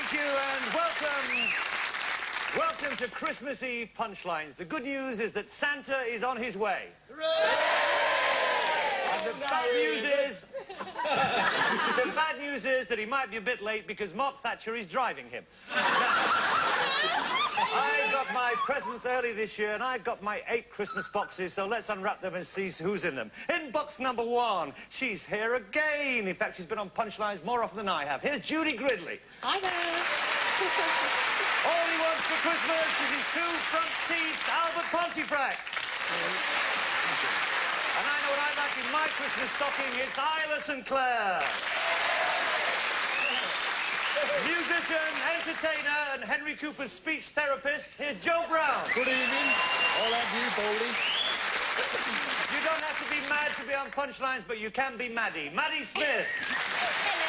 Thank you and welcome. Welcome to Christmas Eve Punchlines. The good news is that Santa is on his way. And the bad news is that he might be a bit late because Mark Thatcher is driving him. I got my presents early this year and I got my 8 Christmas boxes, so let's unwrap them and see who's in them. In box number 1, she's here again. In fact, she's been on Punchlines more often than I have. Here's Judy Gridley. Hi there. All he wants for Christmas is his 2 front teeth, Albert Pontefract. And I know what I'd like in my Christmas stocking. It's Isla St. Clair. Musician, entertainer, and Henry Cooper's speech therapist, here's Joe Brown. Good evening. All of you, Boldy. You don't have to be mad to be on Punchlines, but you can be Maddie. Maddie Smith. Hello.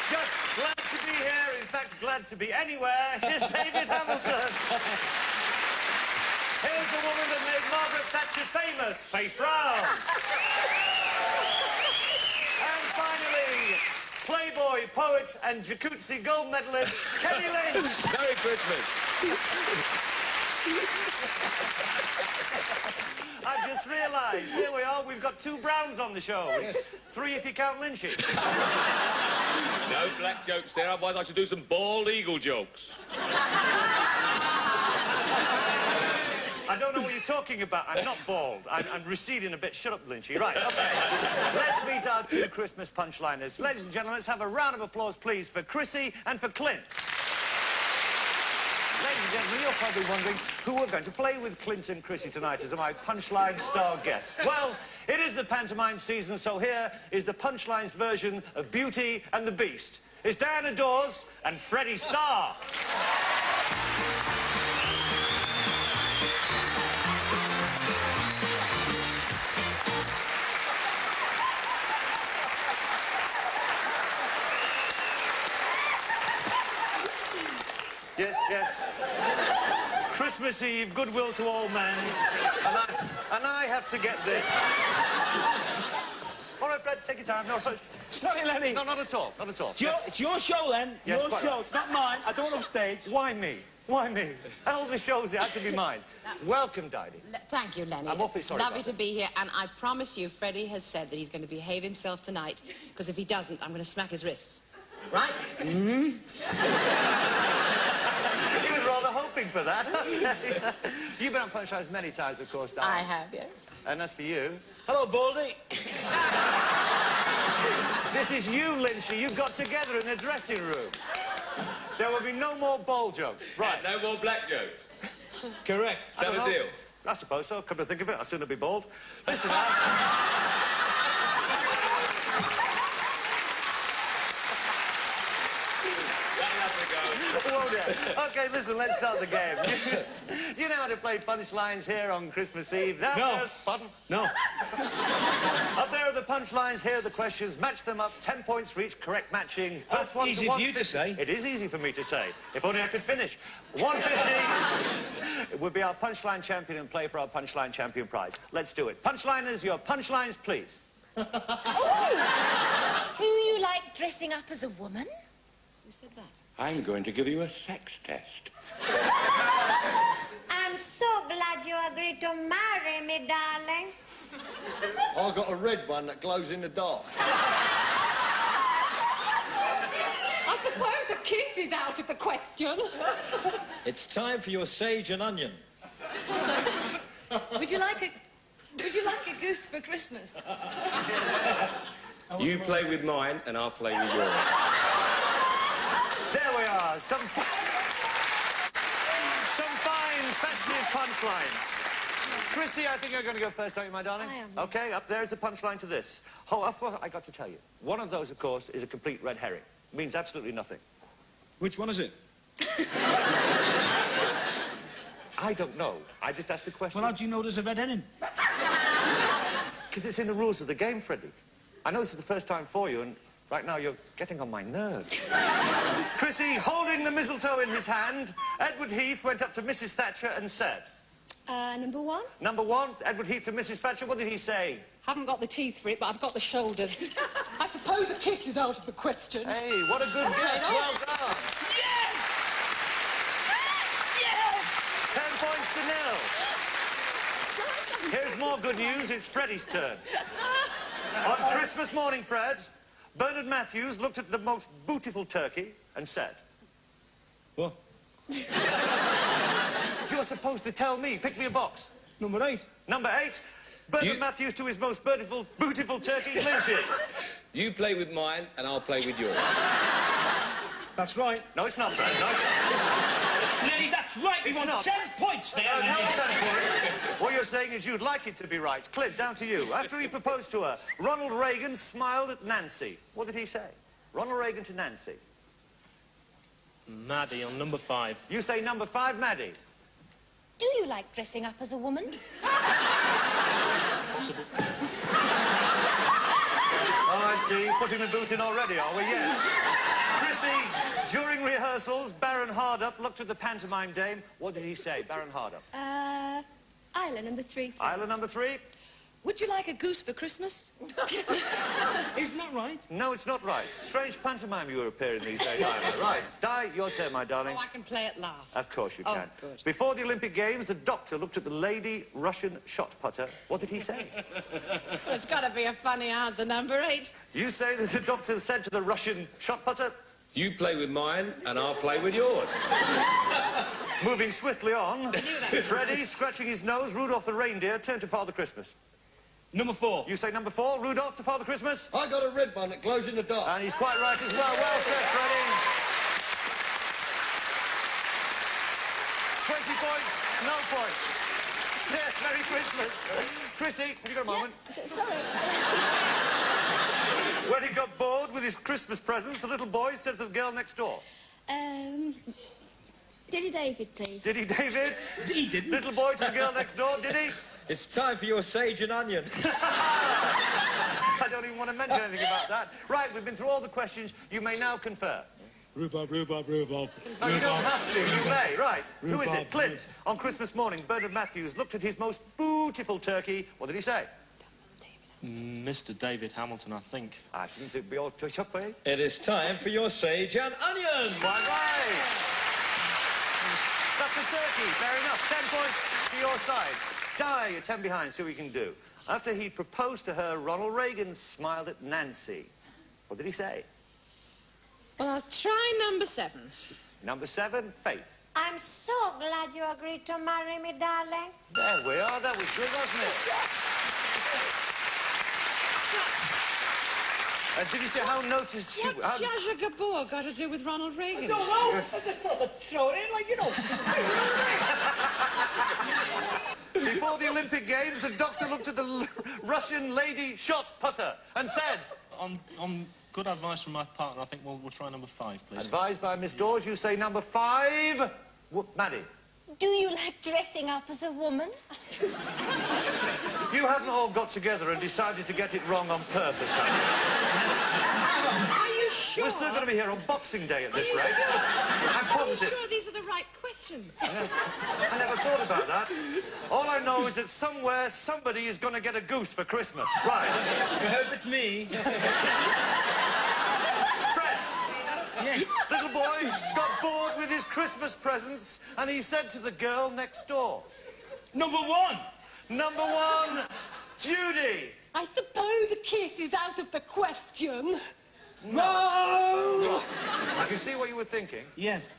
Just glad to be here. In fact, glad to be anywhere. Here's David Hamilton. Here's the woman that made Margaret Thatcher famous, Faith Brown. And finally, Playboy, poet, and Jacuzzi gold medalist, Kenny Lynch. Merry Christmas. I've just realised, here we are, we've got 2 Browns on the show. Yes. 3 if you count Lynchy. No black jokes there, otherwise I should do some bald eagle jokes. I don't know what you're talking about. I'm not bald. I'm receding a bit. Shut up, Lynchy. Right, OK. Let's meet our 2 Christmas punchliners. Ladies and gentlemen, let's have a round of applause, please, for Chrissy and for Clint. Ladies and gentlemen, you're probably wondering who we're going to play with Clint and Chrissy tonight as my Punchline star guests. Well, it is the pantomime season, so here is the Punchlines version of Beauty and the Beast. It's Diana Dawes and Freddie Starr. Yes, yes. Christmas Eve, goodwill to all men. And I have to get this. All right, Fred, take your time. No rush. Sorry, Lenny. No, not at all. Not at all. It's your show, Len. Yes, your quite show. right. It's not mine. I don't upstage. Why me? Why me? All the shows, it had to be mine. Welcome, Didie. Thank you, Lenny. I'm awfully sorry Lovely about to be here, and I promise you, Freddie has said that he's going to behave himself tonight, because if he doesn't, I'm going to smack his wrists. Right? Mm-hmm. He was rather hoping for that. You've been on Punchlines many times, of course, Diane. I have, yes. And that's for you. Hello, Baldy. This is you, Lynchy. You got together in the dressing room. There will be no more ball jokes. Right. No more black jokes. Correct. Is that a deal? I suppose so. Come to think of it, I'll sooner be bald. Listen now. Won't it? OK, listen, let's start the game. You know how to play Punchlines here on Christmas Eve? No. Pardon? No. Up there are the punchlines, here are the questions. Match them up, 10 points for each correct matching. First one easy to for you to say. It is easy for me to say. If only I could finish. 150 it would be our Punchline champion and play for our Punchline champion prize. Let's do it. Punchliners, your punchlines, please. Ooh. Do you like dressing up as a woman? Who said that? I'm going to give you a sex test. I'm so glad you agreed to marry me, darling. I've got a red one that glows in the dark. I suppose the kiss is out of the question. It's time for your sage and onion. Would you like a goose for Christmas? You play with mine, and I'll play with yours. There we are. Some fine, festive punchlines. Chrissy, I think you're going to go first, aren't you, my darling? I am, OK, up there's the punchline to this. Oh, I got to tell you. One of those, of course, is a complete red herring. Means absolutely nothing. Which one is it? I don't know. I just asked the question. Well, how do you know there's a red herring? Because it's in the rules of the game, Freddie. I know this is the first time for you, and right now you're getting on my nerves. Chrissy, holding the mistletoe in his hand, Edward Heath went up to Mrs. Thatcher and said... Number 1? Number 1, Edward Heath to Mrs. Thatcher, what did he say? Haven't got the teeth for it, but I've got the shoulders. I suppose a kiss is out of the question. Hey, what a good guess. Well done. Yes! Yes! 10 points to 0. Here's more good news. It's Freddie's turn. On Christmas morning, Fred, Bernard Matthews looked at the most beautiful turkey and said... What? You're supposed to tell me. Pick me a box. Number 8. Number 8. Bernard Matthews to his most beautiful turkey, Lynchy. You play with mine, and I'll play with yours. That's right. No, it's not, Fred. No, it's not. Nelly, that's right. We It's want not. 10 points there, No, Nelly. 10 points. What you're saying is you'd like it to be right. Clint, down to you. After he proposed to her, Ronald Reagan smiled at Nancy. What did he say? Ronald Reagan to Nancy. Maddie on number 5. You say number 5, Maddie. Do you like dressing up as a woman? Possible. Oh, I see. Putting the boot in already, are we? Yes. Chrissy, during rehearsals, Baron Hardup looked at the pantomime dame. What did he say, Baron Hardup? Isla number 3. Isla number 3. Would you like a goose for Christmas? Isn't that right? No, it's not right. Strange pantomime you are appearing these days, Isla. Right. Di, your turn, my darling. Oh, I can play at last. Of course you Oh, can. good. Before the Olympic Games, the doctor looked at the lady Russian shot putter. What did he say? There's got to be a funny answer, number 8. You say that the doctor said to the Russian shot putter? You play with mine, and I'll play with yours. Moving swiftly on, that. Freddie, scratching his nose, Rudolph the reindeer, turned to Father Christmas. Number 4. You say number 4, Rudolph to Father Christmas? I got a red one that glows in the dark. And he's quite right as well. Well said, Freddie. 20 points, no points. Yes, Merry Christmas. Chrissy, have you got a moment? Sorry. When he got bored with his Christmas presents, the little boy said to the girl next door. Diddy David, please. Did he, David? He didn't. Little boy to the girl next door, did he? It's time for your sage and onion. I don't even want to mention anything about that. Right, we've been through all the questions. You may now confer. Rhubarb. No, you don't have to. You may. Right. Who is it? Clint. On Christmas morning, Bernard Matthews looked at his most beautiful turkey. What did he say? Mr. David Hamilton, I think. I didn't think we all touch up for you. It is time for your sage and onion. Quite right. That's the turkey. Fair enough. 10 points to your side. Di, you're 10 behind. See what you can do. After he proposed to her, Ronald Reagan smiled at Nancy. What did he say? Well, I'll try number 7. Number 7, Faith. I'm so glad you agreed to marry me, darling. There we are. That was good, wasn't it? Did you see how noticed she... What how- Zsa Zsa Gabor got to do with Ronald Reagan? I don't know. I just thought I'd throw it in, like, you know. Before the Olympic Games, the doctor looked at the Russian lady shot putter and said... On good advice from my partner, I think we'll try number 5, please. Advised by Miss Dawes, you say number 5. Maddie. Do you like dressing up as a woman? You haven't all got together and decided to get it wrong on purpose, have Are you sure? you? We're still going to be here on Boxing Day at this rate. I'm Are you positive. sure these are the right questions? I never thought about that. All I know is that somewhere, somebody is going to get a goose for Christmas. Right. I hope it's me. Fred, Yes. little boy got bored with his Christmas presents and he said to the girl next door, Number 1. number 1, Judy. I suppose a kiss is out of the question. No. I can see what you were thinking. Yes.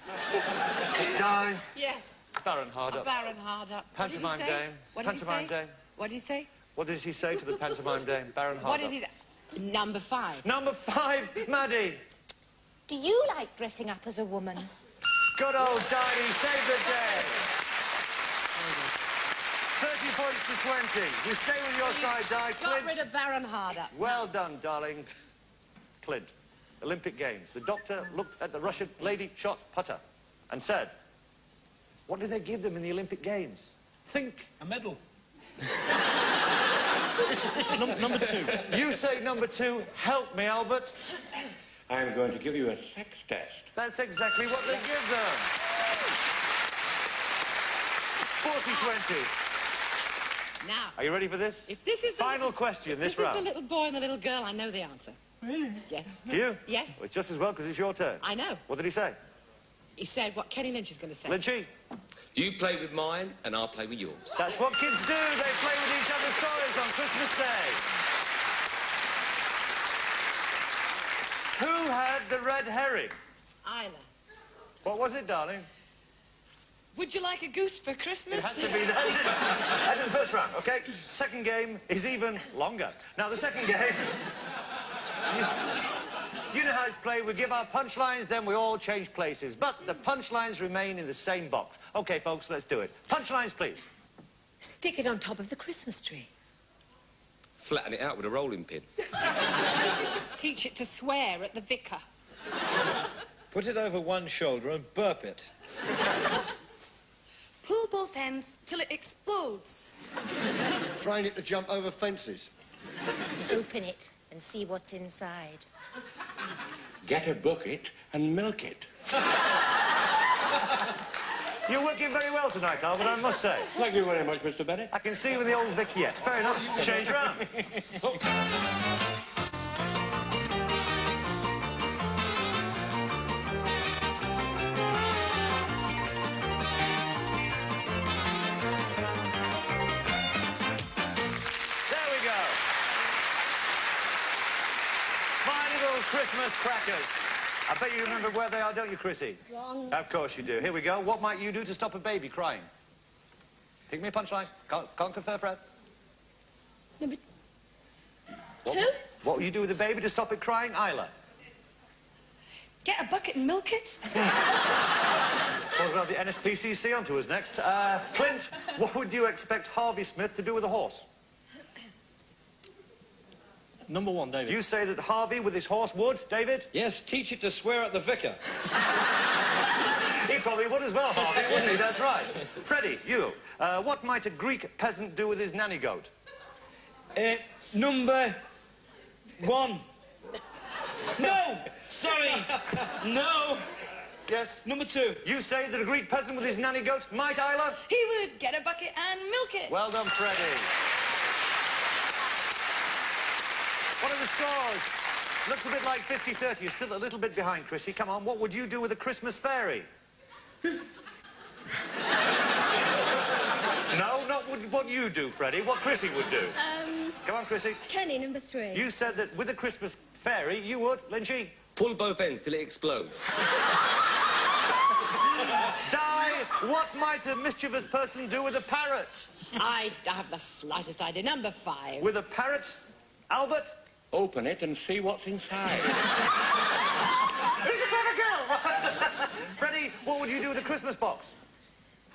Di, Yes. Baron Hardup. Baron Hardup. Pantomime dame. What did he Pantomime say? dame. What did he say? What did she say to the pantomime dame, Baron Hardup? What did he say? Number 5. Number 5, Maddie. Do you like dressing up as a woman? Good old Di, saved the day. 30 points to 20. You stay with your side, Di. Got rid Clint. of Baron Hardup. Well done, darling. Clint. Olympic Games. The doctor looked at the Russian lady shot putter and said, what did they give them in the Olympic Games? Think. A medal. Number 2. You say number 2. Help me, Albert. I'm going to give you a sex test. That's exactly what they give them. 40-20. Now. Are you ready for this? If this is the Final question this This round. is the little boy and the little girl. I know the answer. Really? Yes. Do you? Yes. Well, it's just as well, because it's your turn. I know. What did he say? He said what Kenny Lynch is going to say. Lynchy? You play with mine, and I'll play with yours. That's what kids do. They play with each other's toys on Christmas Day. Who had the red herring? Isla. What was it, darling? Would you like a goose for It Christmas? has to be that. That is the first round, OK? Second game is even longer. Now, the second game... You know how it's played. We give our punchlines, then we all change places. But the punchlines remain in the same box. OK, folks, let's do it. Punchlines, please. Stick it on top of the Christmas tree. Flatten it out with a rolling pin. Teach it to swear at the vicar. Put it over one shoulder and burp it. Pull both ends till it explodes. Train it to jump over fences. Open it and see what's inside. Get a bucket and milk it. You're working very well tonight, Albert, I must say. Thank you very much, Mr. Bennett. I can see you with the old Vic yet. Fair enough. Change round. Christmas crackers. I bet you remember where they are, don't you, Chrissy? Wrong. Of course you do. Here we go. What might you do to stop a baby crying? Pick me a punchline. Can't confer, Fred. Number What, two? what will you do with a baby to stop it crying, Isla? Get a bucket and milk it. Suppose we'll have the NSPCC on to us next. Clint, what would you expect Harvey Smith to do with a horse? Number one, David. You say that Harvey with his horse would, David? Yes, teach it to swear at the vicar. He probably would as well, Harvey, wouldn't he? That's right. Freddie, you. What might a Greek peasant do with his nanny goat? Number one. No! Sorry. No. Yes? Number two. You say that a Greek peasant with his nanny goat might, Isla? He would get a bucket and milk it. Well done, Freddie. What are the scores? Looks a bit like 50-30. You're still a little bit behind, Chrissy. Come on, what would you do with a Christmas fairy? No, not what you do, Freddie. What Chrissy would do. Come on, Chrissy. Kenny, number three. You said that with a Christmas fairy, you would, Lynchy. Pull both ends till it explodes. Di, what might a mischievous person do with a parrot? I have the slightest idea. Number 5. With a parrot, Albert? Open it and see what's inside. Who's a clever girl? Freddie, what would you do with a Christmas box?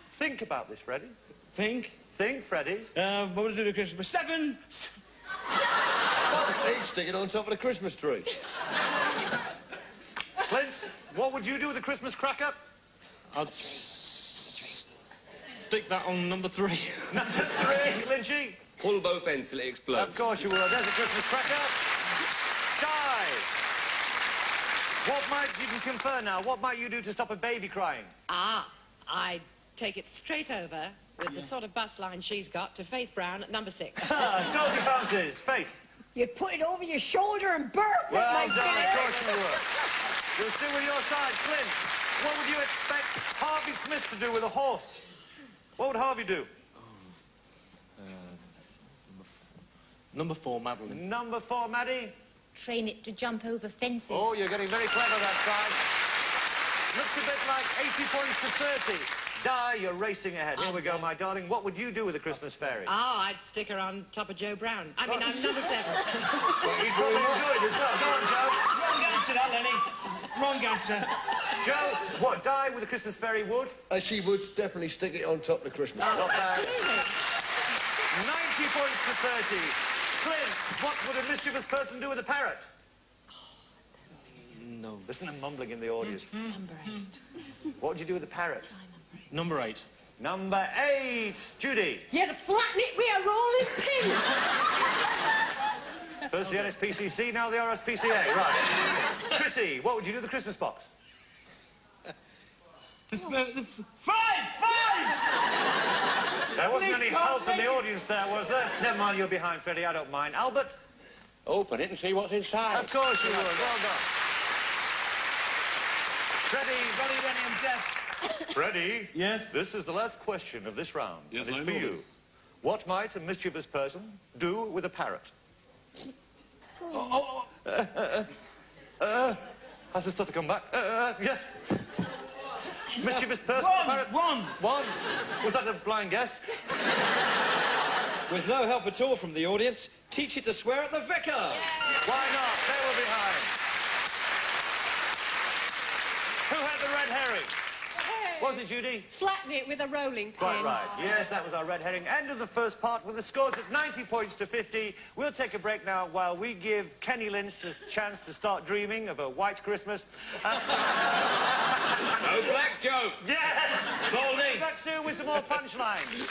Think about this, Freddie. Think. Think, Freddie. What would I do to Christmas? 7. Steve, stick it on top of the Christmas tree. Clint, what would you do with a Christmas cracker? I'd stick that on number 3. Number 3, Lynchy. Pull both ends till it explodes. Of course you would. There's a Christmas cracker. Di. What might, you can confer now, what might you do to stop a baby crying? I'd take it straight over with the sort of bus line she's got to Faith Brown at number 6. Dorsey bounces. Faith. You'd put it over your shoulder and burp Well it, my done, of dear. course you would. You're still with your side, Clint. What would you expect Harvey Smith to do with a horse? What would Harvey do? Number 4, Madeline. Number 4, Maddie. Train it to jump over fences. Oh, you're getting very clever that side. Looks a bit like 80 points to 30. Di, you're racing ahead. Here we go, my darling. What would you do with a Christmas fairy? I'd stick her on top of Joe Brown. I mean, I'm number 7. He'd probably enjoy it as well. Go on, Joe. Wrong answer, that, Lenny. Wrong answer. Joe, what, Di with a Christmas fairy would? She would definitely stick it on top of the Christmas tree. Not bad. Absolutely. 90 points to 30. Clint, what would a mischievous person do with a parrot? No. Listen to mumbling in the audience. Number 8. What would you do with a parrot? Number 8. Number 8. Judy. You'd flatten it with a rolling pin. First the NSPCC, now the RSPCA. Right. Chrissy, what would you do with the Christmas box? 5! 5! There wasn't any help from the audience there, was there? Never mind, you're behind, Freddie. I don't mind. Albert? Open it and see what's inside. Of course you would. Well done. Freddie, ready, ready, and deaf. Freddie? Yes? This is the last question of this round. Yes, and it's I for know you. this. What might a mischievous person do with a parrot? Has it started to come back? Yeah. Mischievous person, parrot. One. Was that a blind guess? With no help at all from the audience, teach it to swear at the vicar. Why not? They were behind. Who had the red herring? Was it Judy? Flatten it with a rolling pin. Quite right. Yes, that was our red herring. End of the first part with the scores at 90 points to 50. We'll take a break now while we give Kenny Lynch the chance to start dreaming of a white Christmas. No black joke. Yes! Baldy. Back soon with some more punchlines.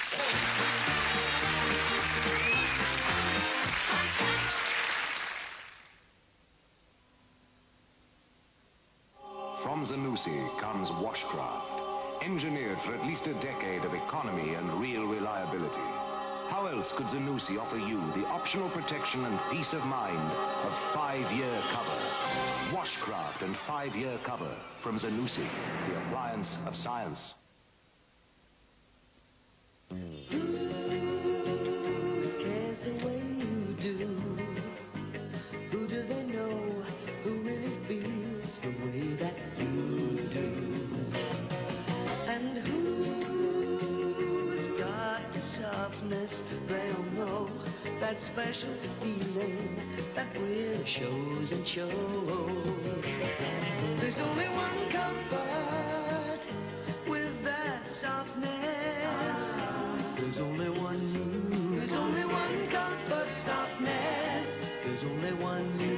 From Zanussi comes Washcraft, engineered for at least a decade of economy and real reliability. How else could Zanussi offer you the optional protection and peace of mind of 5-year cover? Washcraft and 5-year cover from Zanussi, the appliance of science. Cares the way you do. Who do they know who really feels the way that you do? And who's got the softness? They'll know that special feeling that really shows and shows. There's only one comfort with that softness. There's only one you. There's only one comfort, softness. There's only one you.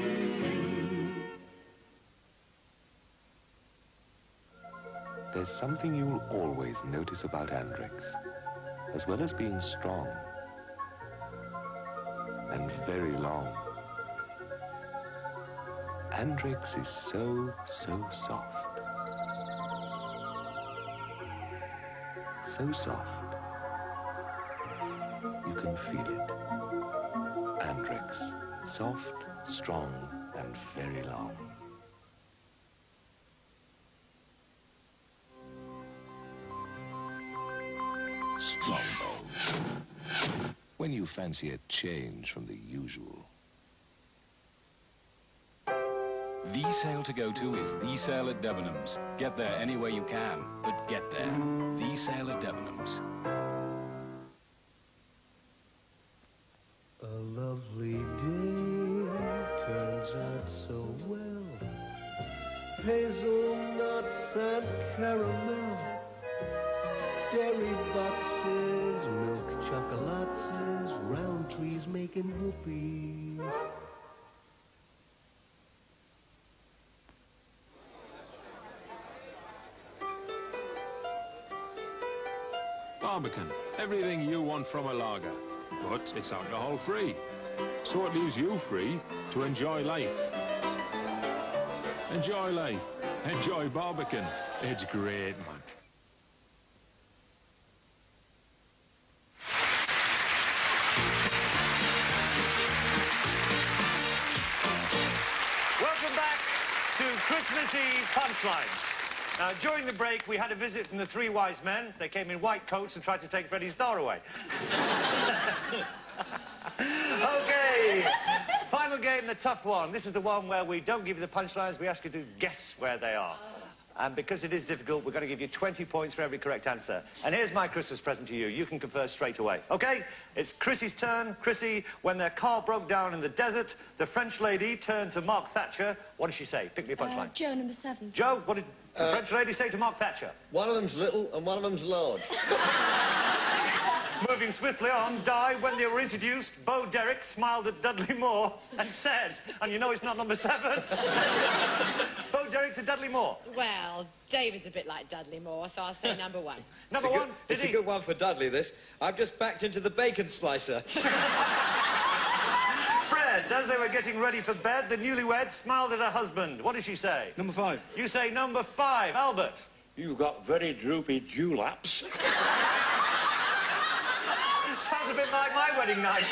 There's something you'll always notice about Andrex. As well as being strong and very long, Andrex is so soft. So soft. You can feel it. Andrex. Soft, strong, and very long. Strongbow. When you fancy a change from the usual. The sale to go to is the sale at Debenhams. Get there any way you can, but get there. The sale at Debenhams. A lovely day turns out so well. Hazelnuts and caramel. Dairy boxes, milk chocolates, round trees making whoopee. Barbican, everything you want from a lager, but it's alcohol-free. So it leaves you free to enjoy life. Enjoy life. Enjoy Barbican. It's great, man. Welcome back to Christmas Eve Punchlines. Now, during the break, we had a visit from the three wise men. They came in white coats and tried to take Freddie's Starr away. OK. Final game, the tough one. This is the one where we don't give you the punchlines, we ask you to guess where they are. And because it is difficult, we're going to give you 20 points for every correct answer. And here's my Christmas present to you. You can confer straight away. OK? It's Chrissy's turn. Chrissy, when their car broke down in the desert, the French lady turned to Mark Thatcher. What did she say? Pick me a punchline. Joe, number 7. Joe, what did the French lady say to Mark Thatcher? One of them's little and one of them's large. Moving swiftly on, died when they were introduced. Bo Derek smiled at Dudley Moore and said, and you know it's not number 7. Bo Derek to Dudley Moore. Well, David's a bit like Dudley Moore, so I'll say number 1. Number 1? It's a good one for Dudley, this. I've just backed into the bacon slicer. Fred, as they were getting ready for bed, the newlywed smiled at her husband. What did she say? Number 5. You say number 5. Albert. You've got very droopy dewlaps. Sounds a bit like my wedding night.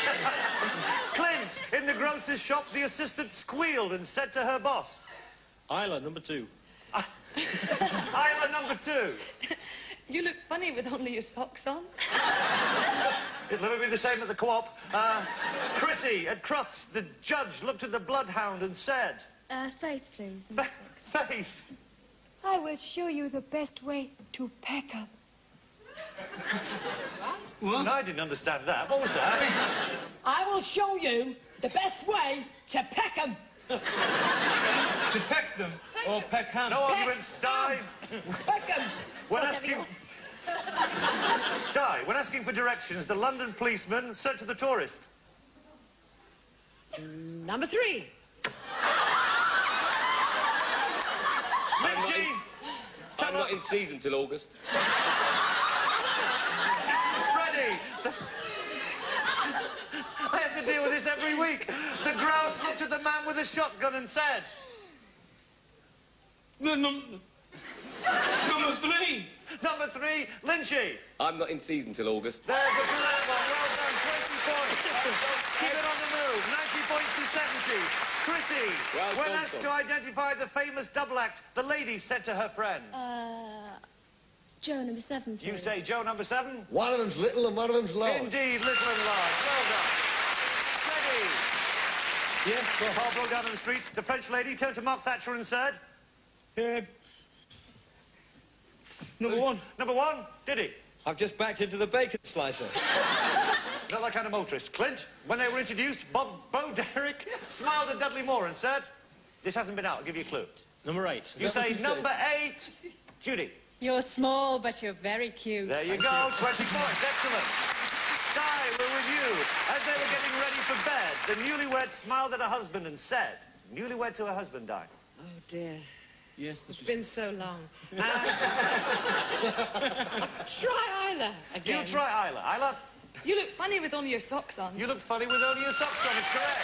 Clint, in the grocer's shop, the assistant squealed and said to her boss. Isla, number 2. Isla, number 2. You look funny with only your socks on. It'll never be the same at the co-op. Chrissy, at Crufts, the judge looked at the bloodhound and said... Faith, please. Faith. I will show you the best way to peck 'em. What? No, I didn't understand that. What was that? I will show you the best way to peck 'em. To peck them or peck ham? No arguments, Die. Peck 'em. When asking... Die. When asking for directions, the London policeman said to the tourist... Number 3. Richie! I'm not in season till August. Freddie! I have to deal with this every week. The grouse looked at the man with a shotgun and said... Number 3. Number 3, Lynchy. I'm not in season till August. There, good for that one. Well done, 20 points. Keep it on the move. 90 points to 70. Chrissy, Well when done, asked son. to identify the famous double act, the lady said to her friend... Joe, number 7, please. You say Joe, number 7? One of them's little and one of them's large. Indeed, little and large. Well done. Freddie. Yeah, The car broke down in the street. The French lady turned to Mark Thatcher and said... number 1. Number 1, did he? I've just backed into the bacon slicer. Not that kind of motorist. Clint, when they were introduced, Bo Derek smiled at Dudley Moore and said... This hasn't been out, I'll give you a clue. Number 8. You say number 8, Judy. You're small, but you're very cute. There you go, 20 points, excellent. Di, we're with you. As they were getting ready for bed, the newlywed smiled at her husband and said... Newlywed to her husband, Di. Oh, dear. Yes, It's been so long. Try Isla again. You try Isla. Isla, You look funny with only your socks on. you look funny with only your socks on, it's correct.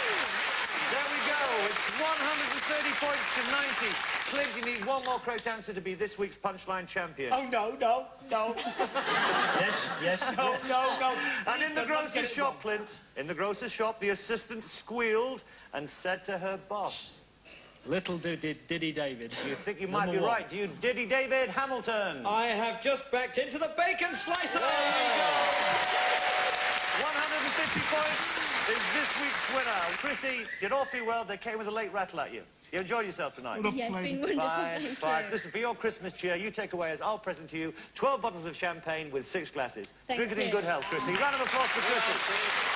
There we go, it's 130 points to 90. Clint, you need one more correct answer to be this week's Punchline champion. Oh, no. Yes, yes. No. And in the grocer's shop, Clint, in the grocer's shop, the assistant squealed and said to her boss... Little Diddy David. You think you might Number be 1. right, you Diddy David Hamilton. I have just backed into the bacon slicer. 150 points is this week's winner. Chrissy did awfully well. They came with a late rattle at you. You enjoyed yourself tonight? Yes, it's been wonderful. Fine, Thank fine. you. Listen, for your Christmas cheer, you take away as I'll present to you 12 bottles of champagne with 6 glasses. Thank Drink it in you. good health, Chrissy. Round of applause for Chrissy.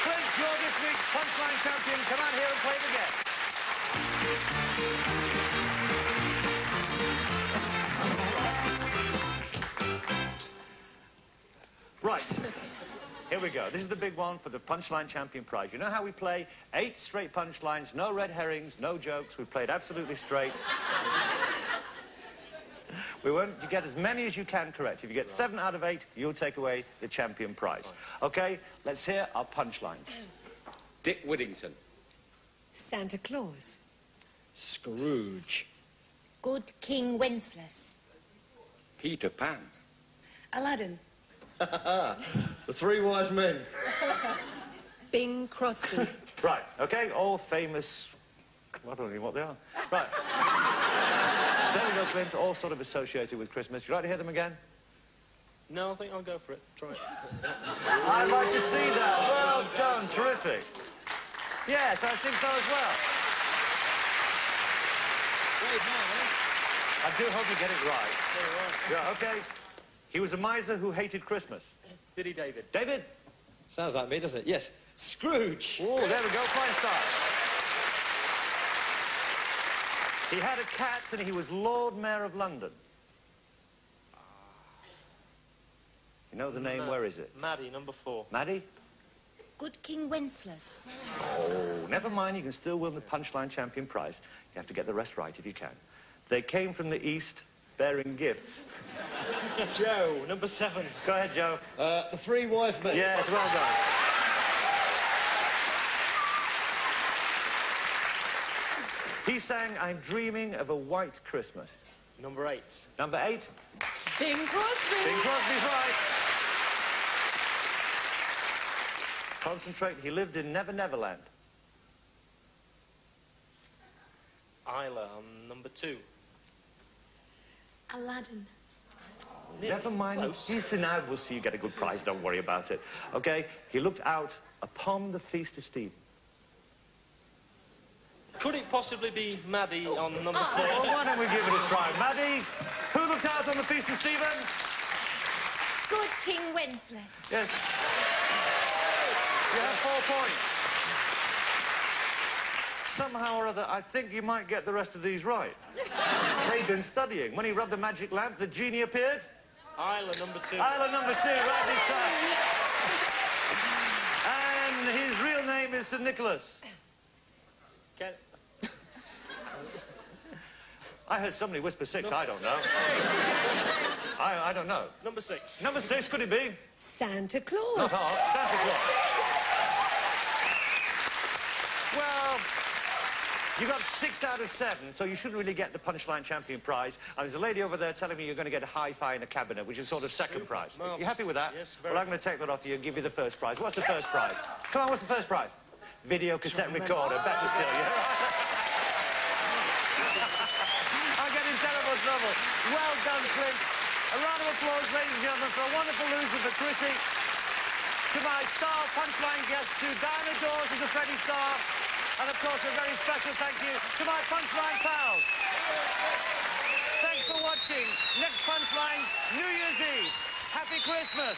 Clint, you're this week's Punchline champion. Come out here and play the game. Right. Here we go. This is the big one for the Punchline Champion Prize. You know how we play? 8 straight punchlines, no red herrings, no jokes. We played absolutely straight. We won't... You get as many as you can correct. If you get 7 out of 8, you'll take away the champion prize. OK, let's hear our punchlines. Dick Whittington. Santa Claus. Scrooge. Good King Wenceslas. Peter Pan. Aladdin. The 3 wise men. Bing Crosby. Right, OK, all famous... I don't know what they are. Right. There we go, Clint, all sort of associated with Christmas. You like to hear them again? No, I think I'll go for it. Try it. I'd like to see that. Well done, terrific. Yes, I think so as well. I do hope you get it right. Yeah, OK. He was a miser who hated Christmas. Diddy David. David? Sounds like me, doesn't it? Yes. Scrooge. Oh, there we go, fine start. He had a cat and he was Lord Mayor of London. You know the name, where is it? Maddie, number 4. Maddie? Good King Wenceslas. Oh, never mind, you can still win the Punchline Champion Prize. You have to get the rest right if you can. They came from the East bearing gifts. Joe, number 7. Go ahead, Joe. The 3 wise men. Yes, well done. He sang, I'm dreaming of a white Christmas. Number 8. Number 8. Bing Crosby. Bing Crosby's right. Concentrate. He lived in Never Neverland. Isla on number 2. Aladdin. Never mind. Listen, I will see you get a good prize. Don't worry about it. Okay? He looked out upon the feast of Stephen. Could it possibly be Maddie on number 4? Well, why don't we give it a try? Maddie, who looked out on the feast of Stephen? Good King Wenceslas. Yes. You have 4 points. Somehow or other, I think you might get the rest of these right. They've been studying. When he rubbed the magic lamp, the genie appeared. Isla number 2. Isla number 2, right this time. And his real name is St. Nicholas. Get I heard somebody whisper 6, I don't know. I don't know. Number 6. Number 6, could it be? Santa Claus. Not hard, Santa Claus. Well, you got 6 out of 7, so you shouldn't really get the Punchline Champion prize. And there's a lady over there telling me you're going to get a hi-fi and a cabinet, which is sort of second prize. Marvellous. You happy with that? Yes, very. Well, I'm going to take that off you and give you the first prize. What's the first prize? Come on, what's the first prize? Video cassette recorder, better still, yeah? I'm getting terrible trouble. Well done, Clint. A round of applause, ladies and gentlemen, for a wonderful loser for Chrissy. To my Starr Punchline guest, to Diana Dawes and to Freddie Starr. And, of course, a very special thank you to my Punchline pals. Thanks for watching. Next Punchlines, New Year's Eve. Happy Christmas.